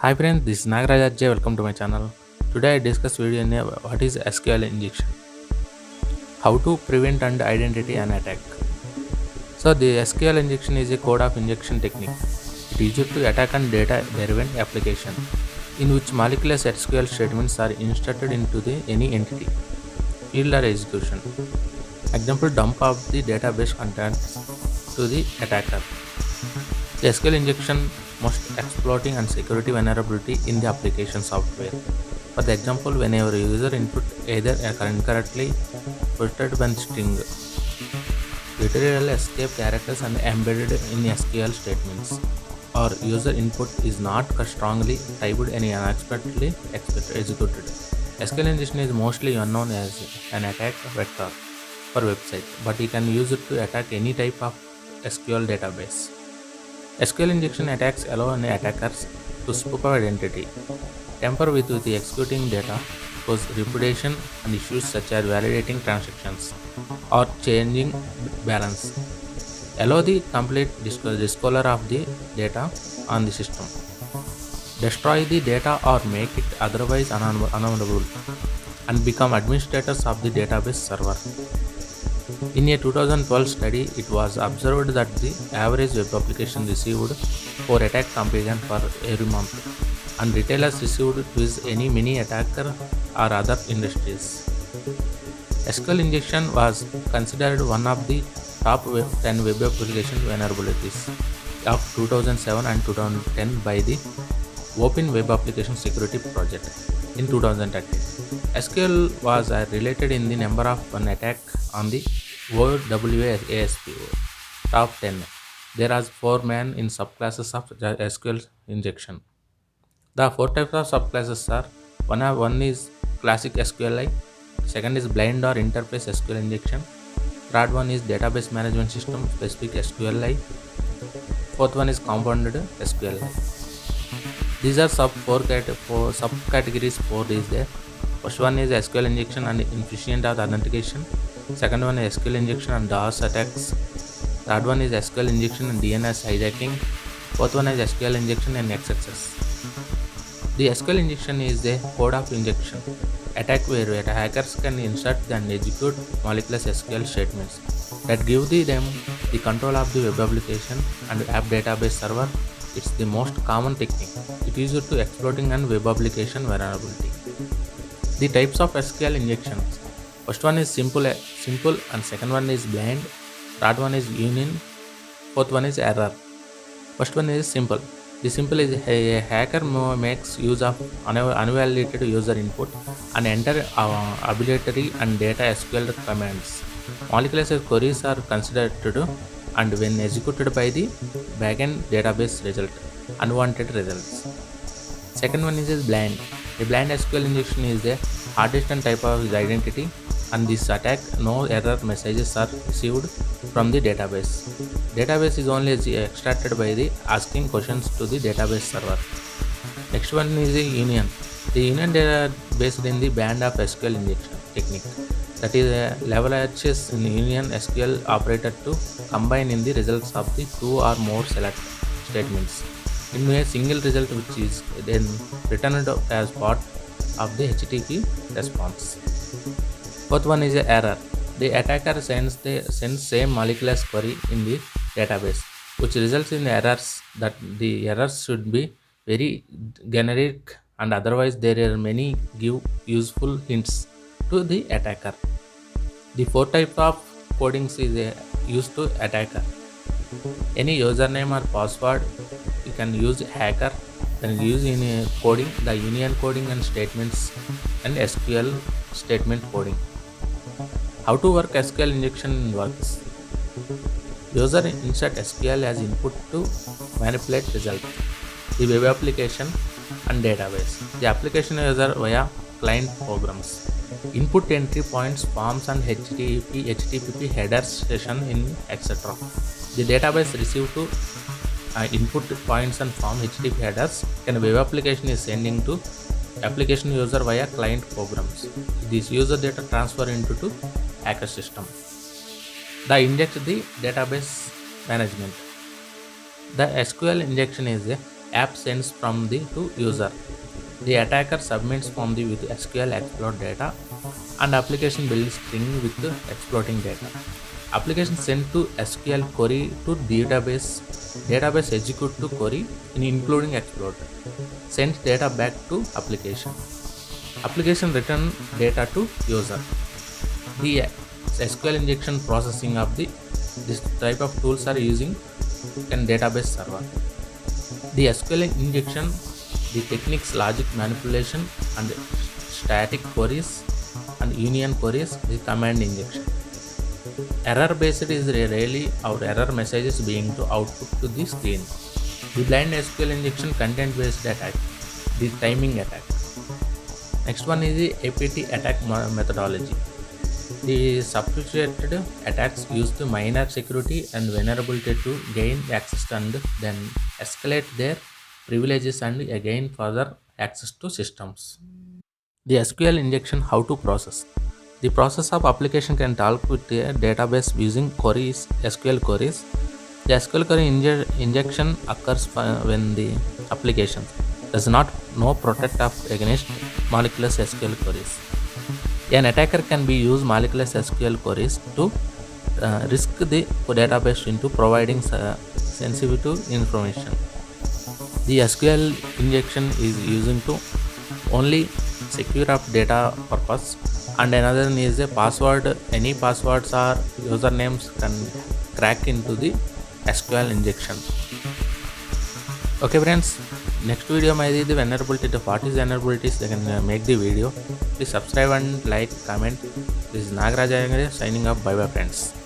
Hi friends, this is Nagaraj Ajay. Welcome to my channel. Today I discuss video in what is SQL injection, how to prevent and identity an attack. So the SQL injection is a code of injection technique. It is used to attack and data derived application, in which molecular SQL statements are inserted into any entity, field or execution. Example: dump of the database contents to the attacker. The SQL injection must exploiting and security vulnerability in the application software. For the example, whenever a user input either incorrectly printed when string, literal escape characters and embedded in SQL statements, or user input is not strongly typed and unexpectedly executed. SQL injection is mostly unknown as an attack vector for website, but you can use it to attack any type of SQL database. SQL injection attacks allow an attackers to spoof our identity, tamper with the executing data, cause reputation and issues such as validating transactions or changing balance, allow the complete disclosure of the data on the system, destroy the data or make it otherwise unavailable, and become administrators of the database server. In a 2012 study, it was observed that the average web application received 4 attack campaigns per every month, and retailers received with any mini attacker or other industries. SQL injection was considered one of the top 10 web application vulnerabilities of 2007 and 2010 by the Open Web Application Security Project in 2013. SQL was related in the number of one attack on the World WASP top 10. There are 4 main in subclasses of SQL injection. The 4 types of subclasses are one is classic SQLI, second is blind or interface SQL injection, third one is database management system specific SQLI, fourth one is compounded SQLI. These are subcategories 4 is there. First one is SQL injection and efficient authentication. Second one is SQL injection and DOS attacks. Third one is SQL injection and DNS hijacking. Fourth one is SQL injection and XXS. The SQL injection is a code of injection attack where hackers can insert and execute malicious SQL statements that give them the control of the web application and app database server. It's the most common technique. It is used to exploiting and web application vulnerability. The types of SQL injections. First one is simple and second one is blind. Third one is union. Fourth one is error. First one is simple. The simple is a hacker makes use of unvalidated user input and enter arbitrary and data SQL commands. Malicious queries are considered and when executed by the backend database result unwanted results. Second one is blind. The blind SQL injection is the hardest type of identity, and this attack no error messages are received from the database. Database is only extracted by the asking questions to the database server. Next one is the union. The union data based in the band of SQL injection technique, that is leverages in union SQL operator to combine in the results of the 2 or more select statements into a single result, which is then returned as part of the HTTP response. Fourth one is a error. The attacker sends same malicious query in the database, which results in errors. That the errors should be very generic, and otherwise there are many give useful hints to the attacker. The 4 types of codings is used to attacker. Any username or password you can use hacker, then use in coding the union coding and statements and SQL statement coding. How to work SQL injection works. User insert SQL as input to manipulate result. The web application and database. The application user via client programs. Input entry points, forms and HTTP headers session in etc. The database received to input points and form HTTP headers, and web application is sending to application user via client programs. This user data transfer into to hacker system. The index the database management. The SQL injection is a app sends from the to user. The attacker submits from the with SQL exploit data, and application builds string with the exploiting data. Application sent to SQL query to database execute to query in including exploit, sends data back to application return data to user. The SQL injection processing of this type of tools are using in database server. The SQL injection, the techniques logic manipulation and static queries and union queries, the command injection. Error based is rarely our error messages being to output to the screen. The blind SQL injection content based attack, the timing attack. Next one is the APT attack methodology. The sophisticated attacks use the minor security and vulnerability to gain access and then escalate their privileges and again further access to systems. The SQL injection, how to process. The process of application can talk with a database using queries, SQL queries. The SQL query injection occurs when the application does not know protect against malicious SQL queries. An attacker can be use malicious SQL queries to risk the database into providing sensitive information. The SQL injection is using to only secure up data purpose, and another is a password. Any passwords or usernames can crack into the SQL injection. Okay friends, next video might be the vulnerability. What is vulnerabilities? They can make the video. Please subscribe and like, comment. This is Nagaraj Ayangare signing off. Bye bye friends.